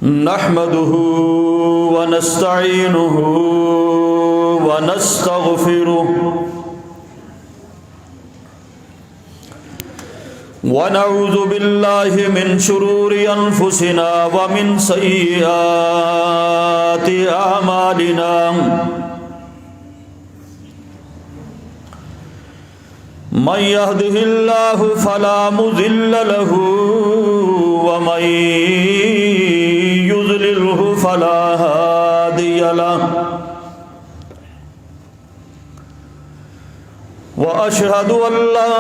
نحمده ونستعينه ونستغفره ونعوذ بالله من شرور أنفسنا ومن سيئات أعمالنا من يهده الله فلا مضل له ومن يضلله فلا هادي له وأشهد أن لا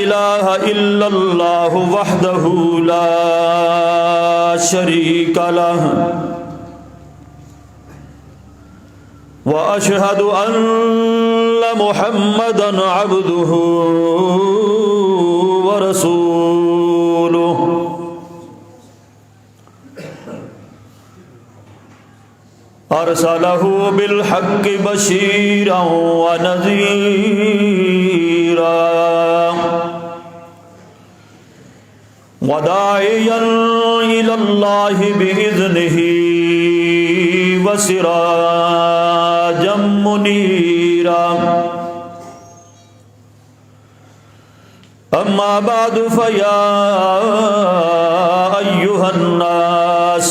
إله إلا الله وحده لا شريك له وأشهد أن محمدًا عبده ورسوله أرسله بالحق بشيرًا ونذيرًا وداعيًا إلى الله بإذنه وسراجًا منيرًا أما بعد فيا أيها الناس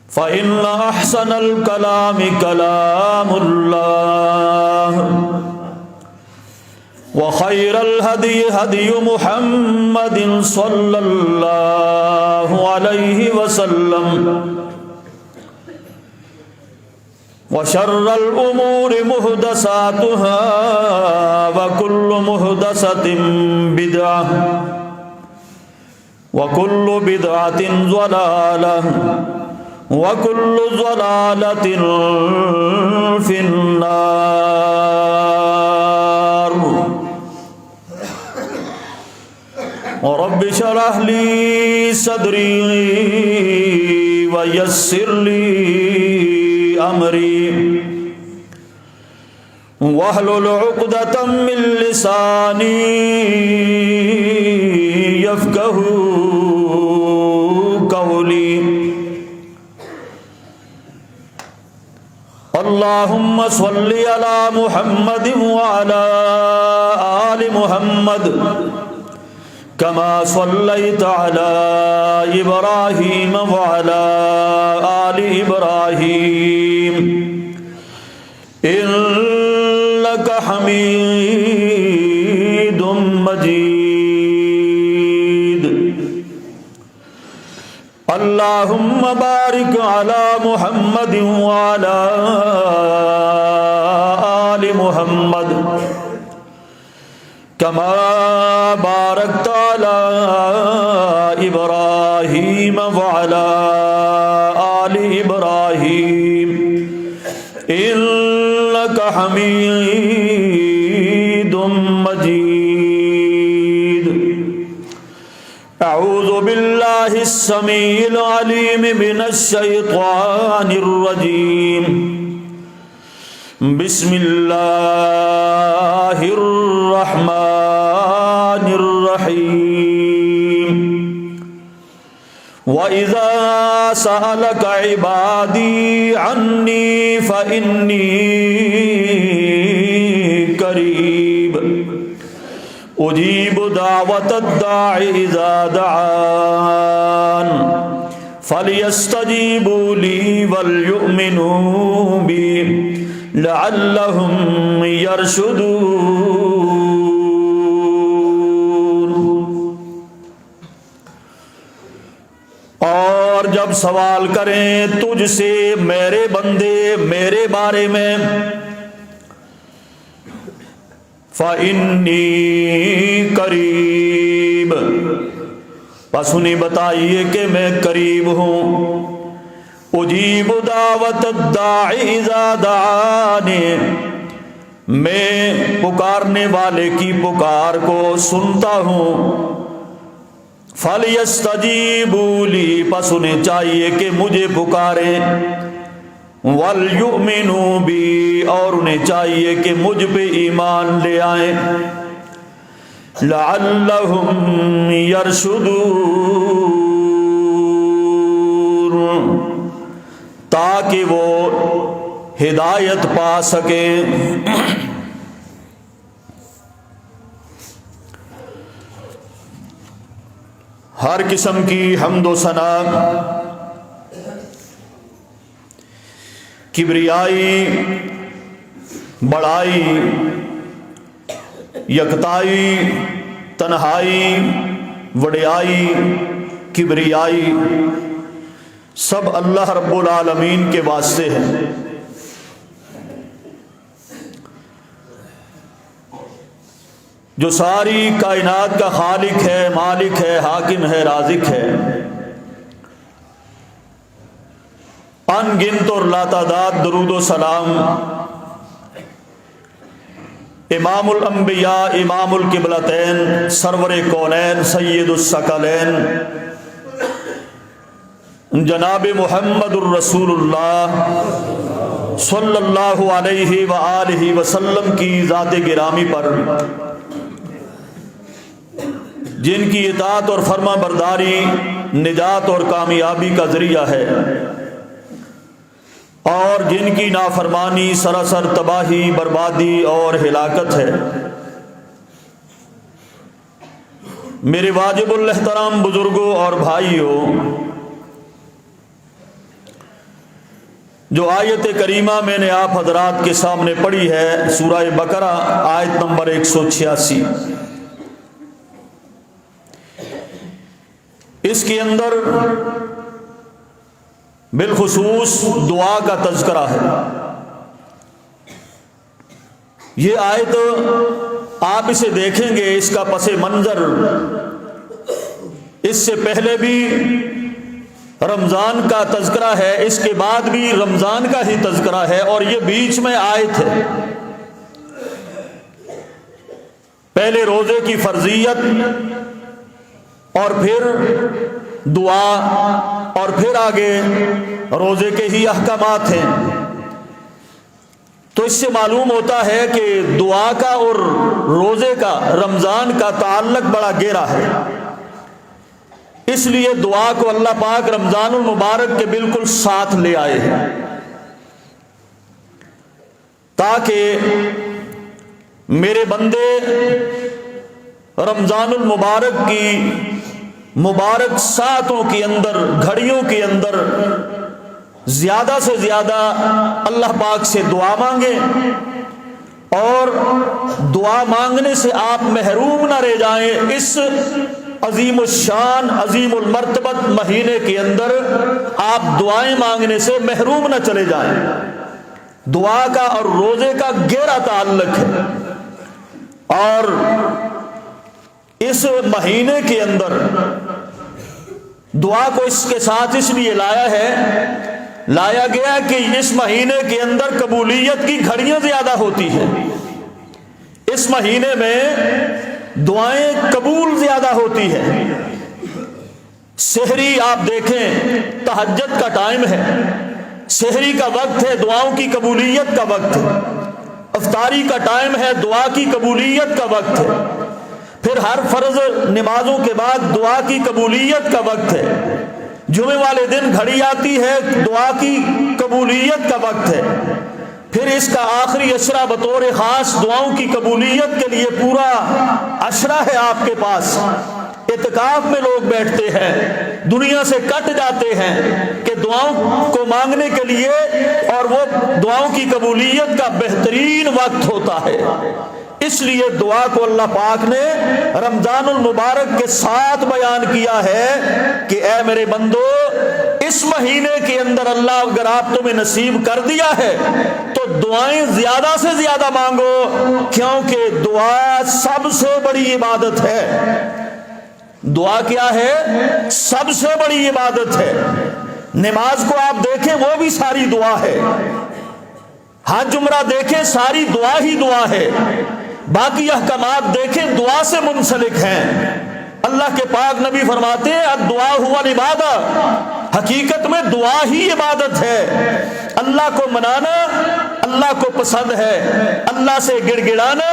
فإن أحسن الكلام كلام الله وخير الهدي هدي محمد صلى الله عليه وسلم وشر الأمور محدثاتها وكل محدثة بدعة وكل بدعة ضلالة وكل ضلالة في النار رب اشرح لي صدري ويسر لي أمري واحلل عقدة من لساني يفقهوا قولي اللهم صل على محمد وعلى آل محمد كما صليت على إبراهيم وعلى آل إبراهيم إنك حميد مجيد اللهم بارك على محمد وعلى آل محمد كما باركت على إبراهيم وعلى آل إبراهيم إنك حميد مجيد أعوذ بالله السميع العليم من الشيطان الرجيم بسم الله الرحمن الرحيم وإذا سألك عبادي عني فإني قريب أجيب دعوة الداع إذا دعان فليستجيبوا لي وليؤمنوا بي لعلهم يرشدون۔ اور جب سوال کریں تجھ سے میرے بندے میرے بارے میں فَإِنِّي قریب، پس انہیں بتائیے کہ میں قریب ہوں۔ اجیب دعوت الداعی اذا دعانی، میں پکارنے والے کی پکار کو سنتا ہوں۔ فَلْيَسْتَجِيبُوا لِي، پس انہیں چاہیے کہ مجھے پکاریں۔ وَلْيُؤْمِنُوا بِي، اور انہیں چاہیے کہ مجھ پہ ایمان لے آئیں۔ لَعَلَّهُمْ يَرْشُدُونَ، کہ وہ ہدایت پا سکے۔ ہر قسم کی حمد و ثنا، کبریائی، بڑائی، یکتائی، تنہائی، وڈیائی، کبریائی سب اللہ رب العالمین کے واسطے ہیں۔ جو ساری کائنات کا خالق ہے، مالک ہے، حاکم ہے، رازق ہے، ان گنت اور لاتعداد درود و سلام امام الانبیاء، امام القبلتین، سرور کونین، سید الثقلین جناب محمد الرسول اللہ صلی اللہ علیہ وآلہ وسلم کی ذات گرامی پر، جن کی اطاعت اور فرما برداری نجات اور کامیابی کا ذریعہ ہے، اور جن کی نافرمانی سراسر تباہی، بربادی اور ہلاکت ہے۔ میرے واجب الاحترام بزرگوں اور بھائیوں، جو آیت کریمہ میں نے آپ حضرات کے سامنے پڑھی ہے، سورہ بقرہ آیت نمبر 186، اس کے اندر بالخصوص دعا کا تذکرہ ہے۔ یہ آیت آپ اسے دیکھیں گے، اس کا پس منظر اس سے پہلے بھی رمضان کا تذکرہ ہے، اس کے بعد بھی رمضان کا ہی تذکرہ ہے، اور یہ بیچ میں آیت ہے۔ پہلے روزے کی فرضیت، اور پھر دعا، اور پھر آگے روزے کے ہی احکامات ہیں۔ تو اس سے معلوم ہوتا ہے کہ دعا کا اور روزے کا، رمضان کا تعلق بڑا گہرا ہے۔ اس لیے دعا کو اللہ پاک رمضان المبارک کے بالکل ساتھ لے آئے ہیں، تاکہ میرے بندے رمضان المبارک کی مبارک ساعتوں کے اندر، گھڑیوں کے اندر زیادہ سے زیادہ اللہ پاک سے دعا مانگیں، اور دعا مانگنے سے آپ محروم نہ رہ جائیں۔ اس عظیم الشان، عظیم المرتبت مہینے کے اندر آپ دعائیں مانگنے سے محروم نہ چلے جائیں۔ دعا کا اور روزے کا گہرا تعلق ہے، اور اس مہینے کے اندر دعا کو اس کے ساتھ اس لیے لایا گیا کہ اس مہینے کے اندر قبولیت کی گھڑیاں زیادہ ہوتی ہیں۔ اس مہینے میں دعائیں قبول زیادہ ہوتی ہیں۔ سحری آپ دیکھیں، تہجد کا ٹائم ہے، سحری کا وقت ہے، دعاؤں کی قبولیت کا وقت ہے۔ افطاری کا ٹائم ہے، دعا کی قبولیت کا وقت ہے۔ پھر ہر فرض نمازوں کے بعد دعا کی قبولیت کا وقت ہے۔ جمعے والے دن گھڑی آتی ہے، دعا کی قبولیت کا وقت ہے۔ پھر اس کا آخری عشرہ بطور خاص دعاؤں کی قبولیت کے لیے پورا عشرہ ہے آپ کے پاس۔ اعتکاف میں لوگ بیٹھتے ہیں، دنیا سے کٹ جاتے ہیں کہ دعاؤں کو مانگنے کے لیے، اور وہ دعاؤں کی قبولیت کا بہترین وقت ہوتا ہے۔ اس لیے دعا کو اللہ پاک نے رمضان المبارک کے ساتھ بیان کیا ہے کہ اے میرے بندو، اس مہینے کے اندر اللہ اگر آپ تمہیں نصیب کر دیا ہے تو دعائیں زیادہ سے زیادہ مانگو، کیونکہ دعا سب سے بڑی عبادت ہے۔ دعا کیا ہے؟ سب سے بڑی عبادت ہے۔ نماز کو آپ دیکھیں، وہ بھی ساری دعا ہے۔ حج عمرہ دیکھیں، ساری دعا ہی دعا ہے۔ باقی احکامات دیکھیں، دعا سے منسلک ہیں۔ اللہ کے پاک نبی فرماتے ہیں الدعاء هو العبادہ، حقیقت میں دعا ہی عبادت ہے۔ اللہ کو منانا اللہ کو پسند ہے، اللہ سے گڑ گڑانا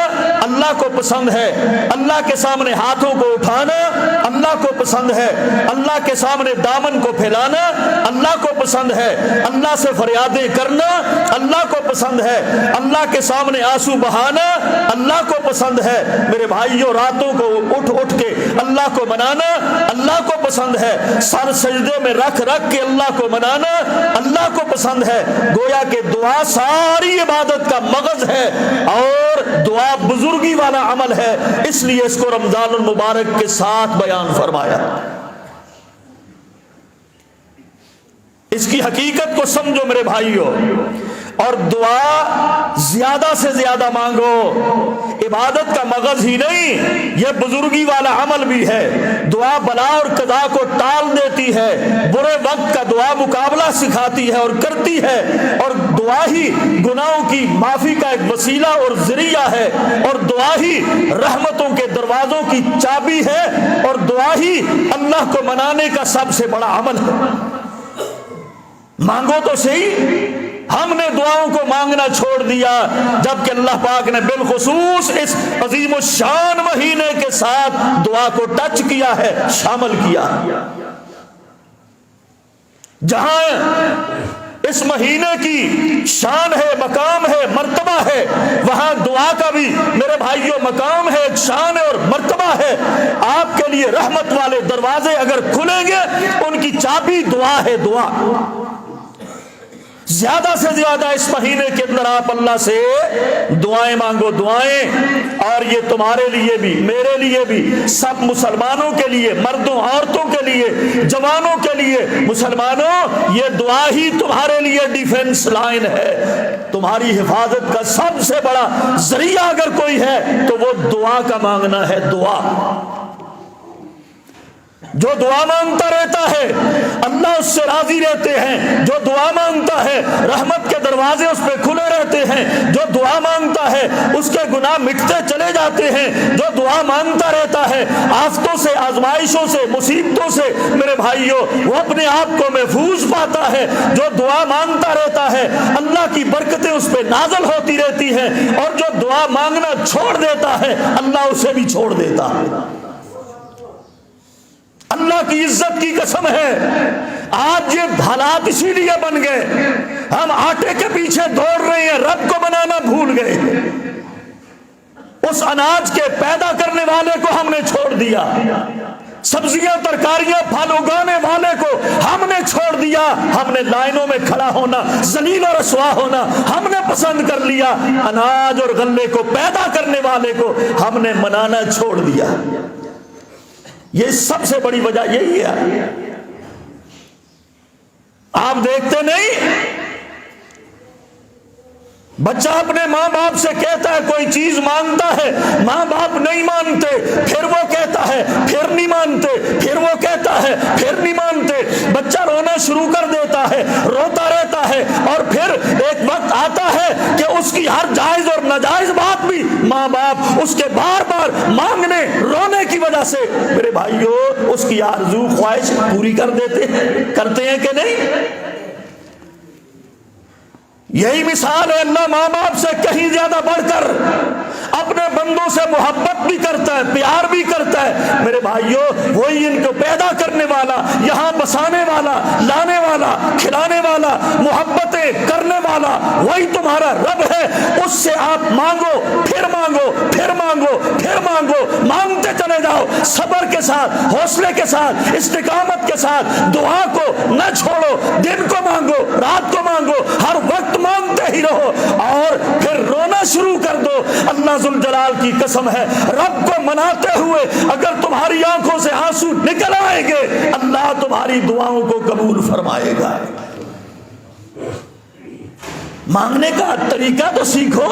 اللہ کو پسند ہے اللہ کے سامنے ہاتھوں کو اٹھانا، اللہ کو پسند ہے اللہ کے سامنے دامن کو پھیلانا، اللہ کو پسند ہے اللہ سے فریادیں کرنا، اللہ کو پسند ہے اللہ کے سامنے آنسو بہانا، اللہ کو پسند ہے میرے بھائیوں راتوں کو اٹھ اٹھ کے اللہ کو منانا، اللہ کو پسند ہے سر سجدے میں رکھ رکھ کے اللہ کو منانا، اللہ کو پسند ہے۔ گویا کہ دعا ساری عبادت کا مغز ہے اور دعا بزرگی والا عمل ہے، اس لیے اس کو رمضان المبارک کے ساتھ بیان فرمایا۔ اس کی حقیقت کو سمجھو میرے بھائیوں، اور دعا زیادہ سے زیادہ مانگو۔ عبادت کا مغز ہی نہیں، یہ بزرگی والا عمل بھی ہے۔ دعا بلا اور قضا کو ٹال دیتی ہے، برے وقت کا دعا مقابلہ سکھاتی ہے اور کرتی ہے، اور دعا ہی گناہوں کی معافی کا ایک وسیلہ اور ذریعہ ہے، اور دعا ہی رحمتوں کے دروازوں کی چابی ہے، اور دعا ہی اللہ کو منانے کا سب سے بڑا عمل ہے۔ مانگو تو صحیح۔ ہم نے دعاؤں کو مانگنا چھوڑ دیا، جبکہ اللہ پاک نے بالخصوص اس عظیم الشان مہینے کے ساتھ دعا کو ٹچ کیا ہے، شامل کیا۔ جہاں اس مہینے کی شان ہے، مقام ہے، مرتبہ ہے، وہاں دعا کا بھی میرے بھائیوں مقام ہے، ایک شان ہے اور مرتبہ ہے۔ آپ کے لیے رحمت والے دروازے اگر کھلیں گے، ان کی چابی دعا ہے، دعا۔ زیادہ سے زیادہ اس مہینے کے اندر آپ اللہ سے دعائیں مانگو، دعائیں۔ اور یہ تمہارے لیے بھی، میرے لیے بھی، سب مسلمانوں کے لیے، مردوں عورتوں کے لیے، جوانوں کے لیے، مسلمانوں یہ دعا ہی تمہارے لیے ڈیفنس لائن ہے۔ تمہاری حفاظت کا سب سے بڑا ذریعہ اگر کوئی ہے تو وہ دعا کا مانگنا ہے، دعا۔ جو دعا مانگتا رہتا ہے اللہ اس سے راضی رہتے ہیں، جو دعا مانگتا ہے رحمت کے دروازے اس پہ کھلے رہتے ہیں، جو دعا مانگتا ہے اس کے گناہ مٹتے چلے جاتے ہیں، جو دعا مانگتا رہتا ہے آفتوں سے، آزمائشوں سے، مصیبتوں سے میرے بھائیوں وہ اپنے آپ کو محفوظ پاتا ہے۔ جو دعا مانگتا رہتا ہے اللہ کی برکتیں اس پہ نازل ہوتی رہتی ہیں، اور جو دعا مانگنا چھوڑ دیتا ہے اللہ اسے بھی چھوڑ دیتا ہے۔ اللہ کی عزت کی قسم ہے، آج یہ حالات اسی لیے بن گئے، ہم آٹے کے پیچھے دوڑ رہے ہیں، رب کو بنانا بھول گئے۔ اس اناج کے پیدا کرنے والے کو ہم نے چھوڑ دیا، سبزیاں ترکاریاں پھل اگانے والے کو ہم نے چھوڑ دیا، ہم نے لائنوں میں کھڑا ہونا، ذلیل و رسوا ہونا ہم نے پسند کر لیا، اناج اور غلے کو پیدا کرنے والے کو ہم نے منانا چھوڑ دیا۔ یہ سب سے بڑی وجہ یہی ہے۔ آپ دیکھتے نہیں، بچہ اپنے ماں باپ سے کہتا ہے کوئی چیز مانگتا ہے، ماں باپ نہیں مانتے، پھر وہ کہتا ہے پھر نہیں مانتے، پھر وہ کہتا ہے پھر نہیں مانتے، بچہ رونا شروع کر دیتا ہے، روتا رہتا ہے، اور پھر ایک وقت آتا ہے کہ اس کی ہر جائز اور ناجائز بات بھی ماں باپ اس کے بار بار مانگنے رونے کی وجہ سے میرے بھائیوں اس کی آرزو خواہش پوری کر دیتے ہیں، کرتے ہیں کہ نہیں؟ یہی مثال ہے، اللہ ماں باپ سے کہیں زیادہ بڑھ کر اپنے بندوں سے محبت بھی کرتا ہے، پیار بھی کرتا ہے۔ میرے بھائیوں وہی ان کو پیدا کرنے والا، یہاں بسانے والا، لانے والا، کھلانے والا، محبتیں کرنے والا وہی تمہارا رب ہے۔ اس سے آپ مانگو، پھر مانگو، پھر مانگو، پھر مانگو، مانگتے چلے جاؤ، صبر کے ساتھ، حوصلے کے ساتھ، استقامت کے ساتھ، دعا کو نہ چھوڑو، دن کو مانگو، رات کو مانگو، ہر وقت مانگتے ہی رہو، اور پھر رونا شروع کر دو۔ اللہ ذوالجلال کی قسم ہے، رب کو مناتے ہوئے اگر تمہاری آنکھوں سے آنسو نکل آئیں گے اللہ تمہاری دعاؤں کو قبول فرمائے گا۔ مانگنے کا طریقہ تو سیکھو،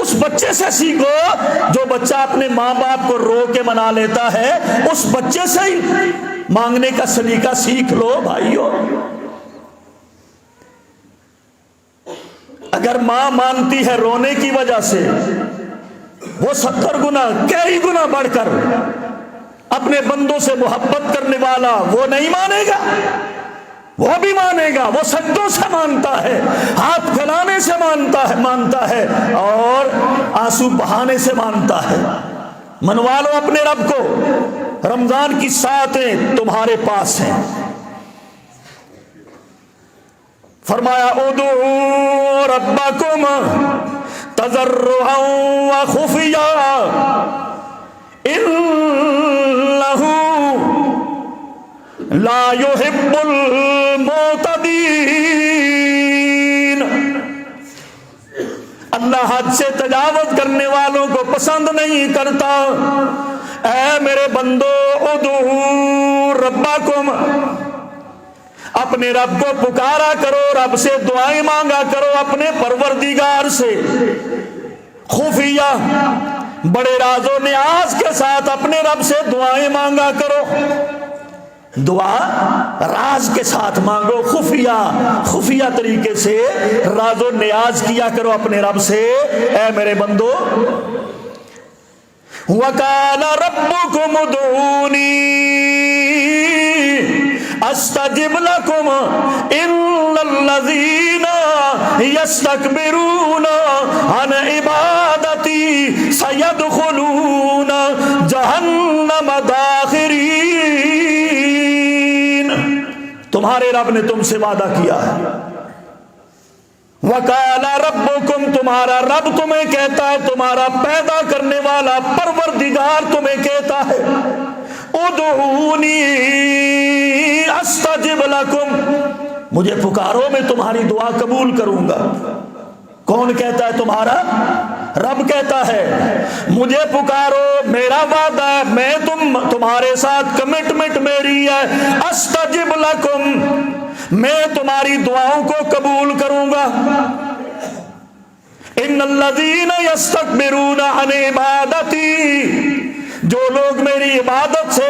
اس بچے سے سیکھو جو بچہ اپنے ماں باپ کو رو کے منا لیتا ہے، اس بچے سے ہی مانگنے کا سلیقہ سیکھ لو بھائیو۔ اگر ماں مانتی ہے رونے کی وجہ سے، وہ 70 گنا کئی گنا بڑھ کر اپنے بندوں سے محبت کرنے والا وہ نہیں مانے گا؟ وہ بھی مانے گا، وہ سجدوں سے مانتا ہے، ہاتھ پھیلانے سے مانتا ہے اور آنسو بہانے سے مانتا ہے۔ منوا لو اپنے رب کو، رمضان کی ساعتیں تمہارے پاس ہیں۔ فرمایا ادعوا ربکم تضرعا وخفیا انہ لا يحب المعتدین۔ اللہ حد سے تجاوز کرنے والوں کو پسند نہیں کرتا۔ اے میرے بندو ادعوا ربکم، اپنے رب کو پکارا کرو، رب سے دعائیں مانگا کرو، اپنے پروردگار سے خفیہ بڑے راز و نیاز کے ساتھ اپنے رب سے دعائیں مانگا کرو۔ دعا راز کے ساتھ مانگو، خفیہ طریقے سے راز و نیاز کیا کرو اپنے رب سے۔ اے میرے بندو وَقَالَ رَبُّكُمُ ادْعُونِي أَسْتَجِبْ لَكُمْ إِنَّ الَّذِينَ يَسْتَكْبِرُونَ عَنْ عِبَادَتِي سَيَدْخُلُونَ جَهَنَّمَ دَاخِرِينَ۔ تمہارے رب نے تم سے وعدہ کیا ہے، وَقَالَ رَبُّكُمْ، تمہارا رب تمہیں کہتا ہے، تمہارا پیدا کرنے والا پروردگار تمہیں کہتا ہے ادعونی استجب لکم، مجھے پکارو میں تمہاری دعا قبول کروں گا۔ کون کہتا ہے؟ تمہارا رب کہتا ہے مجھے پکارو، میرا وعدہ ہے، میں تمہارے ساتھ کمٹمنٹ میری ہے، استجب لکم، میں تمہاری دعاؤں کو قبول کروں گا۔ ان الذین یستکبرون عن عبادتی، جو لوگ میری عبادت سے،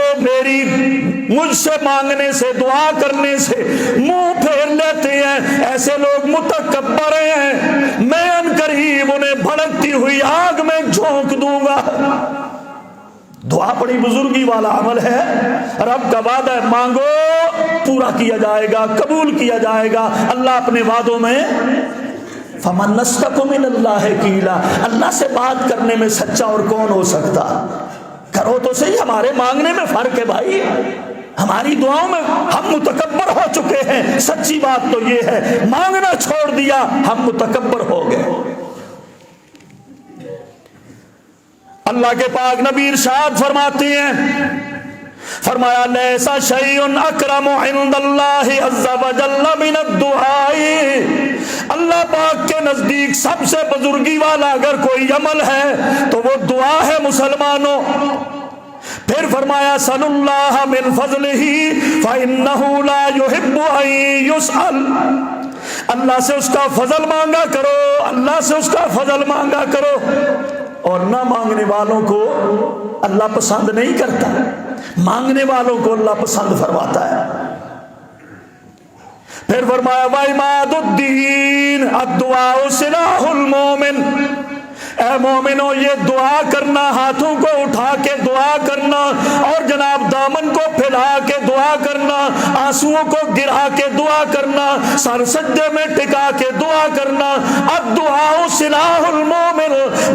مجھ سے مانگنے سے، دعا کرنے سے منہ پھیر لیتے ہیں، ایسے لوگ متکبر ہیں، میں ان قریب انہیں بھڑکتی ہوئی آگ میں جھونک دوں گا۔ دعا بڑی بزرگی والا عمل ہے، رب کا وعدہ ہے مانگو پورا کیا جائے گا، قبول کیا جائے گا۔ اللہ اپنے وعدوں میں فَمَنْ نَصْدَقُ مِنَ اللَّهِ قِيلًا، اللہ سے بات کرنے میں سچا اور کون ہو سکتا؟ کرو تو صحیح، ہمارے مانگنے میں فرق ہے بھائی، ہماری دعاؤں میں ہم متکبر ہو چکے ہیں۔ سچی بات تو یہ ہے مانگنا چھوڑ دیا، ہم متکبر ہو گئے۔ اللہ کے پاک نبی ارشاد فرماتے ہیں، فرمایا لیس شیء اکرم عند اللہ عز وجل من الدعاء، اللہ پاک کے نزدیک سب سے بزرگی والا اگر کوئی عمل ہے تو وہ دعا ہے مسلمانوں۔ پھر فرمایا صل اللہ من فضلہ فإنہ لا يحب ان يسأل، اللہ سے اس کا فضل مانگا کرو، اللہ سے اس کا فضل مانگا کرو، اور نہ مانگنے والوں کو اللہ پسند نہیں کرتا، مانگنے والوں کو اللہ پسند فرماتا ہے۔ پھر فرمایا وَعِمَادُ الدِّينِ الدُّعَاءُ سِلَاحُ الْمُؤْمِنِ، اے مومنو یہ دعا کرنا، ہاتھوں کو اٹھا کے دعا کرنا، اور جناب دامن کو پھیلا کے دعا کرنا، آنسوؤں کو گرا کے دعا کرنا، سر سجدے میں ٹکا کے دعا کرنا، الدعاء سلاح المومن،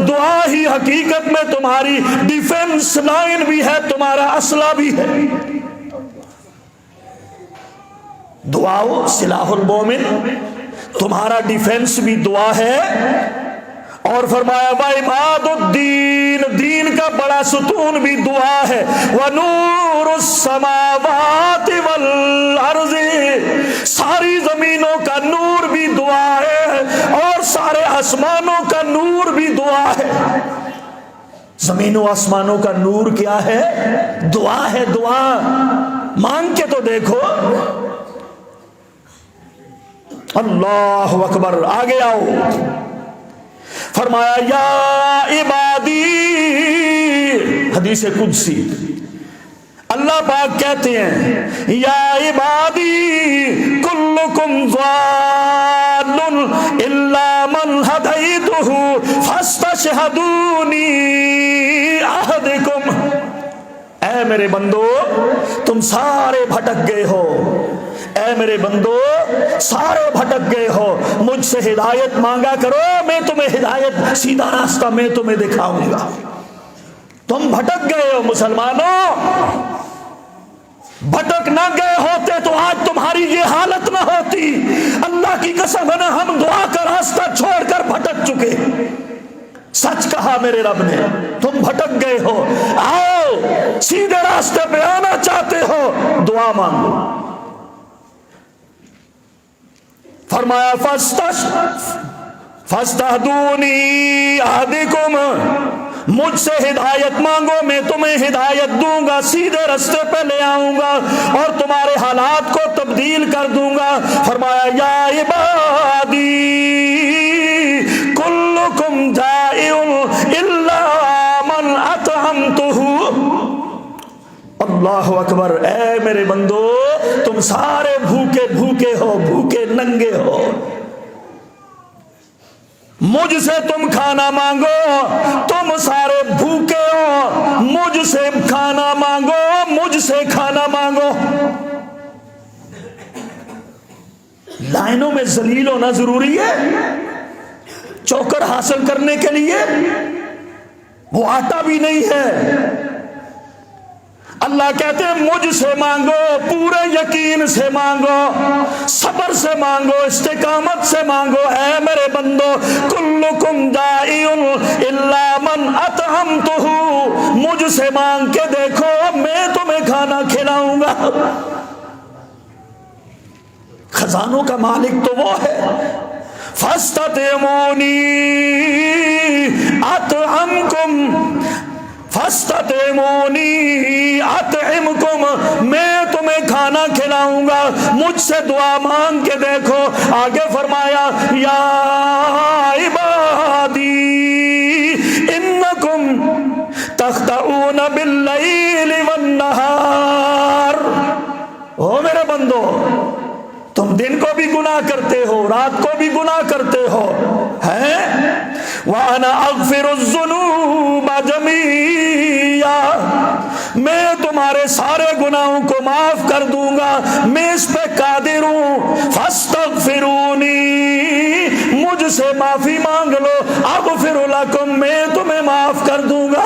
دعا ہی حقیقت میں تمہاری ڈیفنس لائن بھی ہے، تمہارا اسلحہ بھی ہے۔ دعا سلاح المومن، تمہارا ڈیفنس بھی دعا ہے۔ اور فرمایا وَعِمَادُ الدِّينِ، دین کا بڑا ستون بھی دعا ہے، وَنُورُ السَّمَاوَاتِ وَالْأَرْضِ، ساری زمینوں کا نور بھی دعا ہے، اور سارے آسمانوں کا نور بھی دعا ہے۔ زمینوں آسمانوں کا نور کیا ہے؟ دعا ہے، دعا۔ مانگ کے تو دیکھو۔ اللہ اکبر، آگے آؤ۔ فرمایا یا عبادی، حدیث قدسی، اللہ پاک کہتے ہیں یا عبادی کلکم ضال الا من ہدیتہ فاستشہدونی احدکم، اے میرے بندو تم سارے بھٹک گئے ہو، اے میرے بندو سارے بھٹک گئے ہو، مجھ سے ہدایت مانگا کرو، میں تمہیں ہدایت سیدھا راستہ میں تمہیں دکھاؤں گا۔ تم بھٹک گئے ہو مسلمانوں، بھٹک نہ گئے ہوتے تو آج تمہاری یہ حالت نہ ہوتی۔ اللہ کی قسم ہے نا، ہم دعا کا راستہ چھوڑ کر بھٹک چکے۔ سچ کہا میرے رب نے، تم بھٹک گئے ہو، آؤ سیدھے راستے پہ آنا چاہتے ہو، دعا مانگو۔ فرمایا فاستہدونی اہدکم، مجھ سے ہدایت مانگو، میں تمہیں ہدایت دوں گا، سیدھے راستے پہ لے آؤں گا اور تمہارے حالات کو تبدیل کر دوں گا۔ فرمایا یا عبادی کلکم جائع الا من اطعمتہ۔ اللہ اکبر، اے میرے بندو تم سارے بھوکے بھوکے ہو، بھوکے ننگے ہو، مجھ سے تم کھانا مانگو، تم سارے بھوکے ہو، مجھ سے کھانا مانگو، مجھ سے کھانا مانگو۔ لائنوں میں ذلیل ہونا ضروری ہے چوکر حاصل کرنے کے لیے؟ وہ آٹا بھی نہیں ہے۔ اللہ کہتے ہیں مجھ سے مانگو، پورے یقین سے مانگو، صبر سے مانگو، استقامت سے مانگو۔ اے میرے بندو کلکم جائع الا من اطعمتہ، مجھ سے مانگ کے دیکھو، میں تمہیں کھانا کھلاؤں گا۔ خزانوں کا مالک تو وہ ہے۔ فاستطعمونی اطعمکم، فاستطعمونی اطعمکم، میں تمہیں کھانا کھلاؤں گا، مجھ سے دعا مانگ کے دیکھو۔ آگے فرمایا یا عبادی انکم تخطئون باللیل والنہار، او میرے بندو تم دن کو بھی گناہ کرتے ہو، رات کو بھی گناہ کرتے ہو، ہیں؟ وَأَنَا أَغْفِرُ الذُّنُوبَ جَمِيعًا، میں تمہارے سارے گناہوں کو معاف کر دوں گا، میں اس پہ قادر ہوں۔ فَاسْتَغْفِرُونِي، مجھ سے معافی مانگ لو، أَغْفِرُ لَكُمْ، میں تمہیں معاف کر دوں گا۔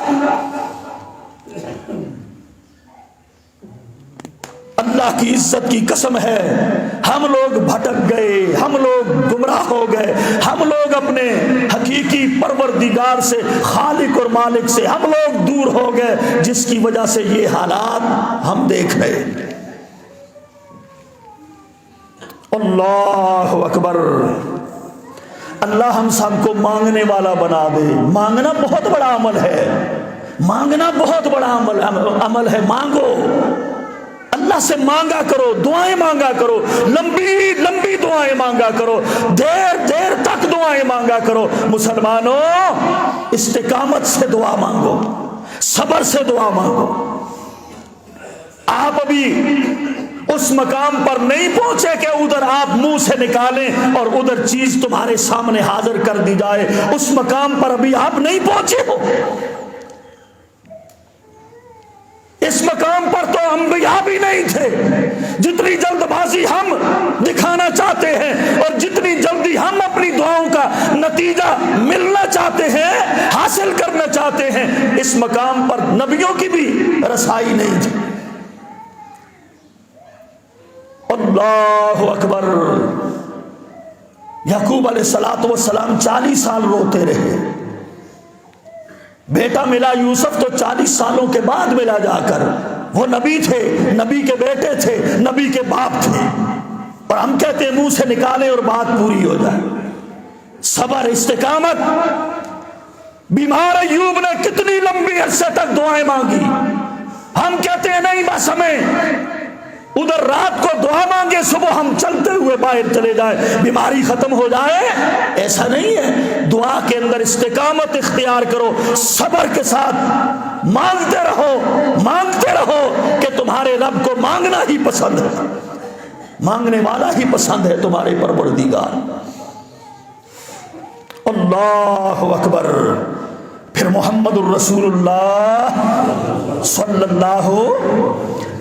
اللہ کی عزت کی قسم ہے، ہم لوگ بھٹک گئے، ہم لوگ گمراہ ہو گئے، ہم لوگ اپنے حقیقی پروردگار سے، خالق اور مالک سے ہم لوگ دور ہو گئے، جس کی وجہ سے یہ حالات ہم دیکھ رہے ہیں۔ اللہ اکبر، اللہ ہم سب کو مانگنے والا بنا دے۔ مانگنا بہت بڑا عمل ہے، مانگنا بہت بڑا عمل ہے۔ مانگو، اللہ سے مانگا کرو، دعائیں مانگا کرو، لمبی لمبی دعائیں مانگا کرو، دیر دیر تک دعائیں مانگا کرو۔ مسلمانوں استقامت سے دعا مانگو، صبر سے دعا مانگو۔ آپ ابھی اس مقام پر نہیں پہنچے کہ ادھر آپ منہ سے نکالیں اور ادھر چیز تمہارے سامنے حاضر کر دی جائے، اس مقام پر ابھی آپ نہیں پہنچے ہو۔ اس مقام پر تو انبیاء بھی نہیں تھے۔ جتنی جلد بازی ہم دکھانا چاہتے ہیں اور جتنی جلدی ہم اپنی دعاؤں کا نتیجہ ملنا چاہتے ہیں، حاصل کرنا چاہتے ہیں، اس مقام پر نبیوں کی بھی رسائی نہیں تھی۔ اللہ اکبر، یعقوب علیہ السلام 40 سال روتے رہے، بیٹا ملا یوسف تو 40 سالوں کے بعد ملا جا کر۔ وہ نبی تھے، نبی کے بیٹے تھے، نبی کے باپ تھے، اور ہم کہتے ہیں منہ سے نکالیں اور بات پوری ہو جائے۔ صبر، استقامت۔ بیمار ایوب نے کتنی لمبی عرصے تک دعائیں مانگی، ہم کہتے ہیں نہیں بس ہمیں ادھر رات کو دعا مانگے، صبح ہم چلتے ہوئے باہر چلے جائیں، بیماری ختم ہو جائے۔ ایسا نہیں ہے، دعا کے اندر استقامت اختیار کرو، صبر کے ساتھ مانگتے رہو کہ تمہارے رب کو مانگنا ہی پسند ہے، مانگنے والا ہی پسند ہے تمہارے پروردگار۔ اللہ اکبر۔ پھر محمد الرسول اللہ صلی اللہ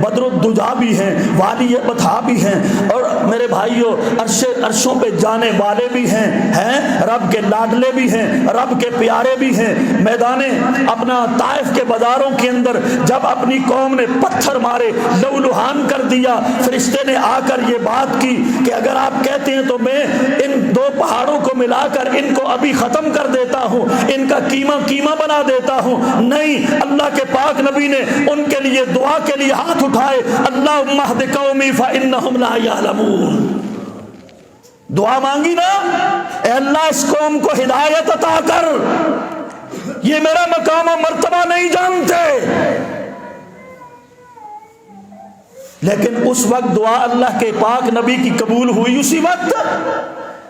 بدر الدجا بھی ہیں, والی بطحا بھی ہیں, اور میرے بھائیوں عرشوں پہ جانے والے بھی ہیں رب کے لاڈلے بھی ہیں, رب کے پیارے بھی ہیں. میدان اپنا طائف کے بازاروں کے اندر جب اپنی قوم نے پتھر مارے, لہولہان کر دیا, فرشتے نے آ کر یہ بات کی کہ اگر آپ کہتے ہیں تو میں ان دو پہاڑوں کو ملا کر ان کو ابھی ختم کر دیتا ہوں, ان کا قیمہ بنا دیتا ہوں. نہیں, اللہ کے پاک نبی نے ان کے لیے دعا کے لیے ہاتھ اٹھائے, اللہم اہد قومی فانہم لا یعلمون. دعا مانگی نا, اے اللہ اس قوم کو ہدایت عطا کر, یہ میرا مقام و مرتبہ نہیں جانتے. لیکن اس وقت دعا اللہ کے پاک نبی کی قبول ہوئی اسی وقت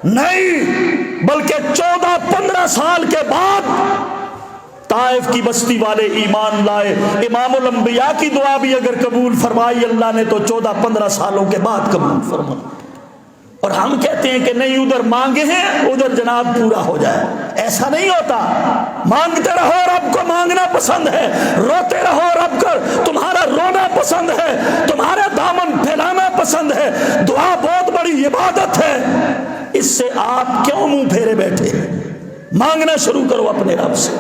نہیں, بلکہ 14-15 سال کے بعد طائف کی بستی والے ایمان لائے. امام الانبیاء کی دعا بھی اگر قبول فرمائی اللہ نے تو 14-15 سالوں کے بعد قبول فرمائی. اور ہم کہتے ہیں کہ نہیں, ادھر مانگے ہیں ادھر جناب پورا ہو جائے. ایسا نہیں ہوتا. مانگتے رہو, رب کو مانگنا پسند ہے. روتے رہو, رب کو تمہارا رونا پسند ہے. تمہارا دامن پھیلانا پسند ہے. دعا بہت بڑی عبادت ہے. اس سے آپ کیوں منہ پھیرے بیٹھے؟ مانگنا شروع کرو اپنے رب سے,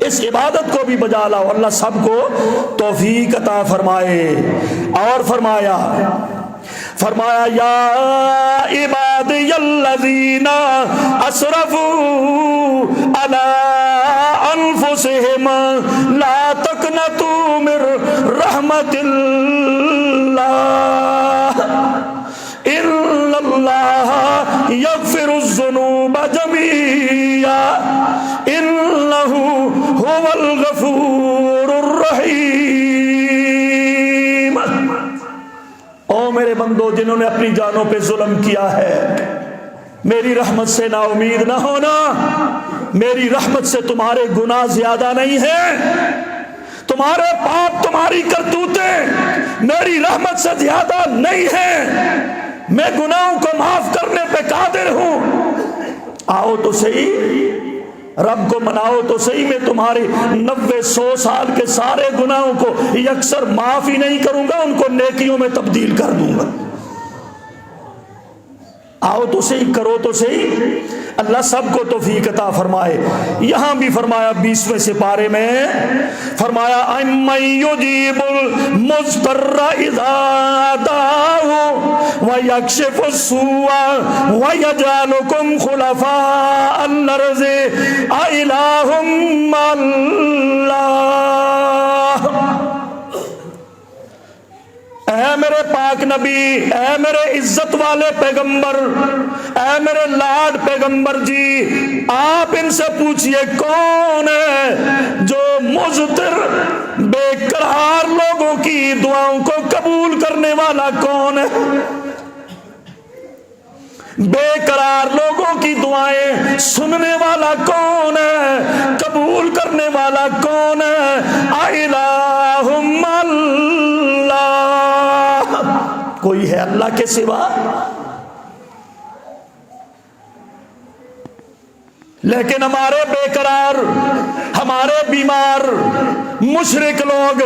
اس عبادت کو بھی بجا لاؤ. اللہ سب کو توفیق عطا فرمائے. اور فرمایا یا عبادی الذین اسرفوا علی انفسہم لا تقنطوا من رحمت اللہ ان اللہ یغفر الذنوب جميعا انہ هو الغفور الرحیم. او میرے بندو جنہوں نے اپنی جانوں پہ ظلم کیا ہے, میری رحمت سے نا امید نہ ہونا. میری رحمت سے تمہارے گناہ زیادہ نہیں ہیں, تمہارے پاپ تمہاری کرتوتیں میری رحمت سے زیادہ نہیں ہیں. میں گناہوں کو معاف کرنے پہ قادر ہوں. آؤ تو صحیح, رب کو مناؤ تو صحیح. میں تمہارے 90-100 سال کے سارے گناہوں کو یکسر معاف ہی نہیں کروں گا, ان کو نیکیوں میں تبدیل کر دوں گا. آؤ تو صحیح, کرو تو صحیح. اللہ سب کو توفیق عطا فرمائے. یہاں بھی فرمایا 20ویں سپارے میں فرمایا امن یجیب المضطر اذا دعاه ویکشف السوء ویجعلکم خلفاء الارض االہ مع اللہ. اے میرے پاک نبی, اے میرے عزت والے پیغمبر, اے میرے لاڈ پیغمبر جی, آپ ان سے پوچھئے کون ہے جو مضطر بے قرار لوگوں کی دعاؤں کو قبول کرنے والا کون ہے؟ بے قرار لوگوں کی دعائیں سننے والا کون ہے, قبول کرنے والا کون ہے؟ الہ مع اللہ. کوئی ہے اللہ کے سوا؟ لیکن ہمارے بے قرار, ہمارے بیمار مشرک لوگ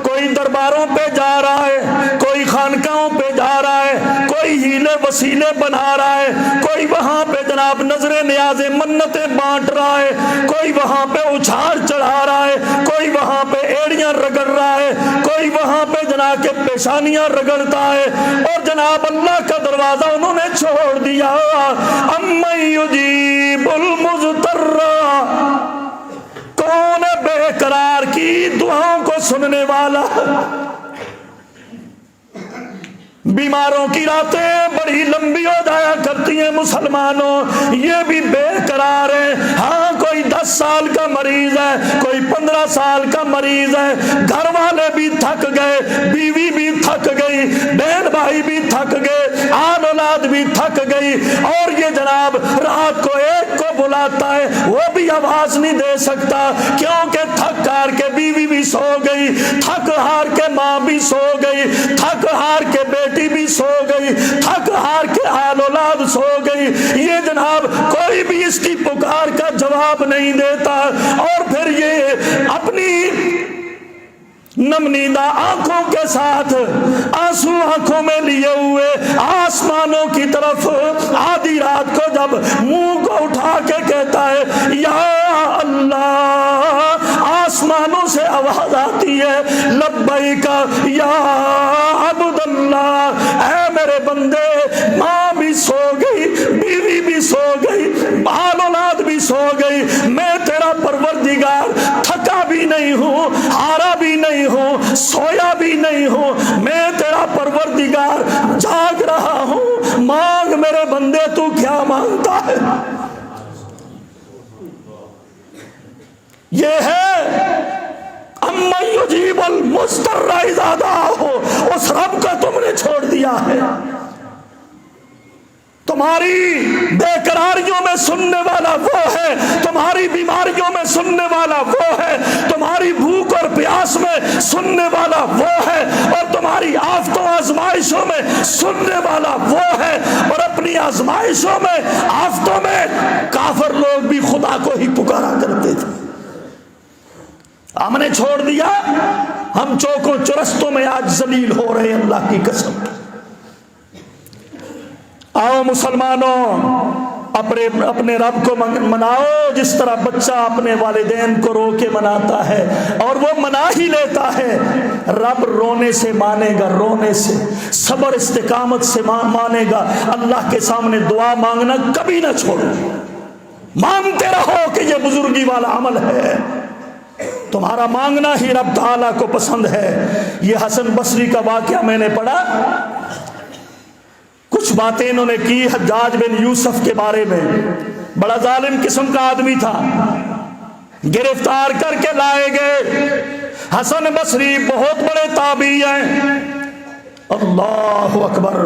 کوئی درباروں پہ جا رہا ہے, کوئی خانقاہوں پہ جا رہا ہے, کوئی ہیلے وسیلے بنا رہا ہے, کوئی وہاں پہ جناب نظر نیازیں منتیں بانٹ رہا ہے, کوئی وہاں پہ اچھال چڑھا رہا ہے, کوئی وہاں پہ ایڑیاں رگڑ رہا ہے, کوئی وہاں پہ جناب کے پیشانیاں رگڑتا ہے, اور جناب اللہ کا دروازہ انہوں نے چھوڑ دیا. امن یجیب المضطر, کون بے قرار کی دعاؤں کو سننے والا. بیماروں کی راتیں بڑی لمبی ہو جایا کرتی ہیں مسلمانوں, یہ بھی بے قرار ہے. ہاں کوئی 10 سال کا مریض ہے, کوئی 15 سال کا مریض ہے, گھر والے بھی تھک گئے, بیوی بھی تھک گئی, بہن بھائی بھی تھک گئے, آل اولاد بھی تھک گئی, اور یہ جناب رات کو ایک کو بلاتا ہے, وہ بھی آواز نہیں دے سکتا کیونکہ تھک ہار کے بیوی بھی سو گئی, تھک ہار کے ماں بھی سو گئی, تھک ہار کے بیٹی بھی سو گئی، تھک ہار کے آل اولاد سو گئی، یہ جناب کوئی بھی اس کی پکار کا جواب نہیں دیتا، اور پھر یہ اپنی نمنیدہ آنکھوں کے ساتھ آنسو آنکھوں میں لیے ہوئے آسمانوں کی طرف آدھی رات کو جب منہ کو اٹھا کے کہتا ہے یا اللہ، آسمانوں سے آواز آتی ہے لبیک یا عبد اللہ، اے میرے بندے، ماں بھی سو گئی، بیوی بھی سو گئی، بال اولاد بھی سو گئی، میں تیرا پروردگار تھکا بھی نہیں ہوں، ہارا بھی نہیں ہوں، سویا بھی نہیں ہوں، میں تیرا پروردگار جاگ رہا ہوں، مانگ میرے بندے تو کیا مانگتا ہے۔ یہ ہے اَمَّن يُجِيبُ الْمُضْطَرَّ إِذَا دَعَاهُ، اس رب کو تم نے چھوڑ دیا ہے، تمہاری بے قراریوں میں سننے والا وہ ہے، تمہاری بیماریوں میں سننے والا وہ ہے، تمہاری بھوک اور پیاس میں سننے والا وہ ہے، اور تمہاری آفتوں آزمائشوں میں سننے والا وہ ہے، اور اپنی آزمائشوں میں آفتوں میں کافر لوگ بھی خدا کو ہی پکارا کرتے تھے۔ ہم نے چھوڑ دیا، ہم چوکوں چرستوں میں آج ذلیل ہو رہے ہیں، اللہ کی قسم۔ آؤ مسلمانوں، اپنے رب کو مناؤ جس طرح بچہ اپنے والدین کو رو کے مناتا ہے، اور وہ منا ہی لیتا ہے۔ رب رونے سے مانے گا، رونے سے، صبر استقامت سے مانے گا۔ اللہ کے سامنے دعا مانگنا کبھی نہ چھوڑو، مانگتے رہو کہ یہ بزرگی والا عمل ہے، تمہارا مانگنا ہی رب تعالیٰ کو پسند ہے۔ یہ حسن بصری کا واقعہ میں نے پڑھا، کچھ باتیں انہوں نے کی حجاج بن یوسف کے بارے میں، بڑا ظالم قسم کا آدمی تھا، گرفتار کر کے لائے گئے۔ حسن بصری بہت بڑے تابعی ہیں، اللہ اکبر،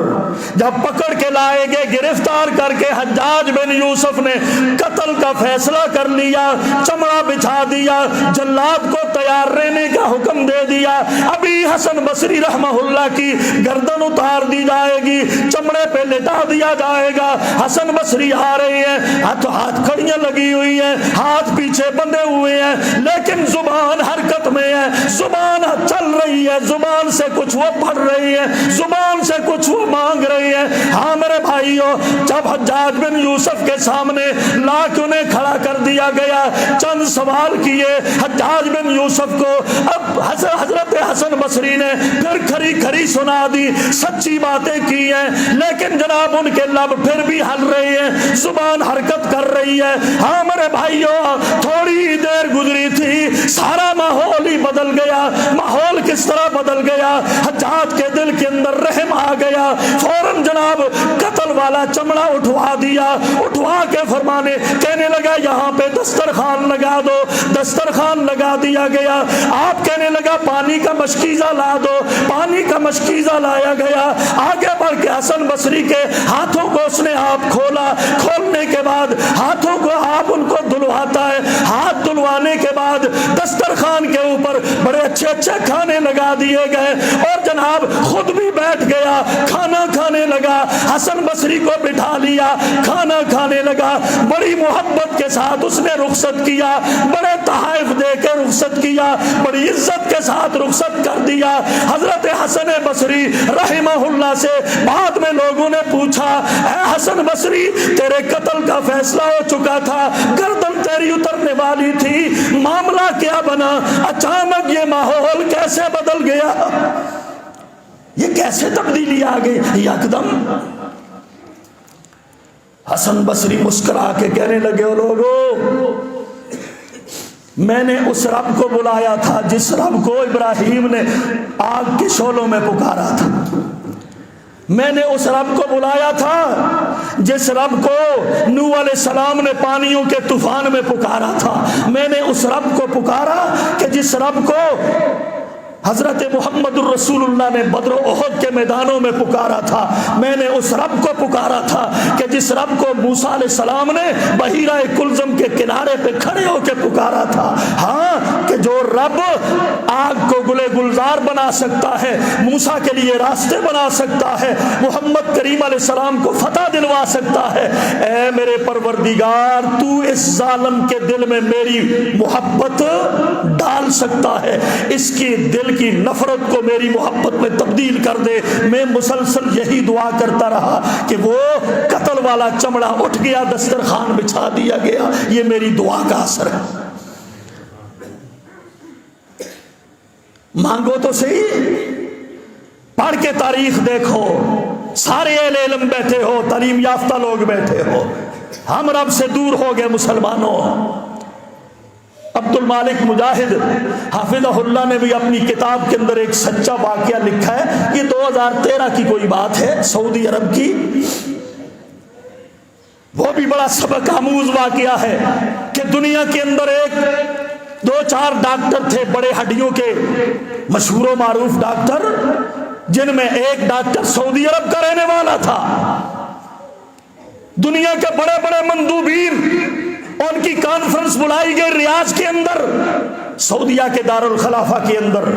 جب پکڑ کے لائے گئے، گرفتار کر کے، حجاج بن یوسف نے قتل کا فیصلہ کر لیا، چمڑا بچھا دیا، جلاد کو تیار رہنے کا حکم دے دیا۔ ابھی حسن بصری رحمہ اللہ کی گردن اتار دی جائے گی، چمڑے پہ لٹا دیا جائے گا۔ حسن بصری آ رہے ہیں، ہاتھ کھڑیاں لگی ہوئی ہیں، ہاتھ پیچھے بندھے ہوئے ہیں، لیکن زبان حرکت میں ہے، زبان چل رہی ہے، زبان سے کچھ وہ پڑھ رہی ہے، زبان سے کچھ وہ مانگ رہی ہے۔ ہاں میرے بھائیوں، جب حجاج بن یوسف کے سامنے لا کے انہیں کھڑا کر دیا گیا، چند سوال کیے حجاج بن یوسف کو، اب حضرت حسن بصری نے پھر کھری کھری سنا دی، سچی باتیں کی ہیں، لیکن جناب ان کے لب پھر بھی ہل رہے ہیں، زبان حرکت کر رہی ہے۔ ہاں میرے بھائیوں، تھوڑی دیر گزری تھی، سارا ماحول ہی بدل گیا۔ ماحول کس طرح بدل گیا؟ حجاج کے دل کے اندر رحم آ گیا، فوراً جناب قتل والا چمڑا اٹھوا دیا، اٹھوا کے فرمانے کہنے لگا یہاں پہ دسترخوان لگا دو، دسترخوان لگا دیا گیا۔ آپ کہنے لگا پانی کا مشکیزہ لا دو، پانی کا مشکیزہ لایا گیا۔ آگے بڑھ کے حسن بصری کے ہاتھوں کو اس نے آپ کھولا، کھولنے کے بعد ہاتھوں کو آپ ان کو دھلواتا ہے، ہاتھ دھلوانے کے بعد دسترخوان کے اوپر بڑے اچھے اچھے کھانے لگا دیے گئے، اور جناب خود بھی بیٹھ گیا، کھانا کھانے لگا، حسن بصری کو بٹھا لیا، کھانا کھانے لگا، بڑی محبت کے ساتھ اس نے رخصت کیا، بڑے تحائف دے کے رخصت کیا، بڑی عزت کے ساتھ رخصت کر دیا۔ حضرت حسن بصری رحمہ اللہ سے بعد میں لوگوں نے پوچھا اے حسن بصری، تیرے قتل کا فیصلہ ہو چکا تھا، گردن تیری اترنے والی تھی، معاملہ کیا بنا؟ اچانک یہ ماحول کیسے بدل گیا؟ یہ کیسے تبدیلی آ گئی یکدم؟ حسن بصری مسکرا کے کہنے لگے او لوگو، میں نے اس رب کو بلایا تھا جس رب کو ابراہیم نے آگ کے شعلوں میں پکارا تھا، میں نے اس رب کو بلایا تھا جس رب کو نوح علیہ السلام نے پانیوں کے طوفان میں پکارا تھا، میں نے اس رب کو پکارا کہ جس رب کو حضرت محمد الرسول اللہ نے بدر و احد کے میدانوں میں پکارا تھا، میں نے اس رب کو پکارا تھا کہ جس رب کو موسیٰ علیہ السلام نے بحیرہ کلزم کے کنارے پہ کھڑے ہو کے پکارا تھا، ہاں کہ کہ جو رب آگ کو گلے گلزار بنا سکتا ہے، موسیٰ کے لیے راستے بنا سکتا ہے، محمد کریم علیہ السلام کو فتح دلوا سکتا ہے، اے میرے پروردگار تو اس ظالم کے دل میں میری محبت ڈال سکتا ہے، اس کی دل کی نفرت کو میری محبت میں تبدیل کر دے۔ میں مسلسل یہی دعا کرتا رہا کہ وہ قتل والا چمڑا اٹھ گیا، دسترخوان بچھا دیا گیا۔ یہ میری دعا کا اثر ہے۔ مانگو تو صحیح، پڑھ کے تاریخ دیکھو، سارے اہل علم بیٹھے ہو، تعلیم یافتہ لوگ بیٹھے ہو، ہم رب سے دور ہو گئے مسلمانوں۔ عبد المالک مجاہد حافظہ اللہ نے بھی اپنی کتاب کے اندر ایک سچا واقعہ لکھا ہے، یہ 2013 کی کوئی بات ہے، سعودی عرب کی، وہ بھی بڑا سبق آموز واقعہ ہے کہ دنیا کے اندر ایک دو چار ڈاکٹر تھے، بڑے ہڈیوں کے مشہور و معروف ڈاکٹر، جن میں ایک ڈاکٹر سعودی عرب کا رہنے والا تھا۔ دنیا کے بڑے بڑے مندوبین، ان کی کانفرنس بلائی گئی ریاض کے اندر، سعودیہ کے دارالخلافہ کے اندر۔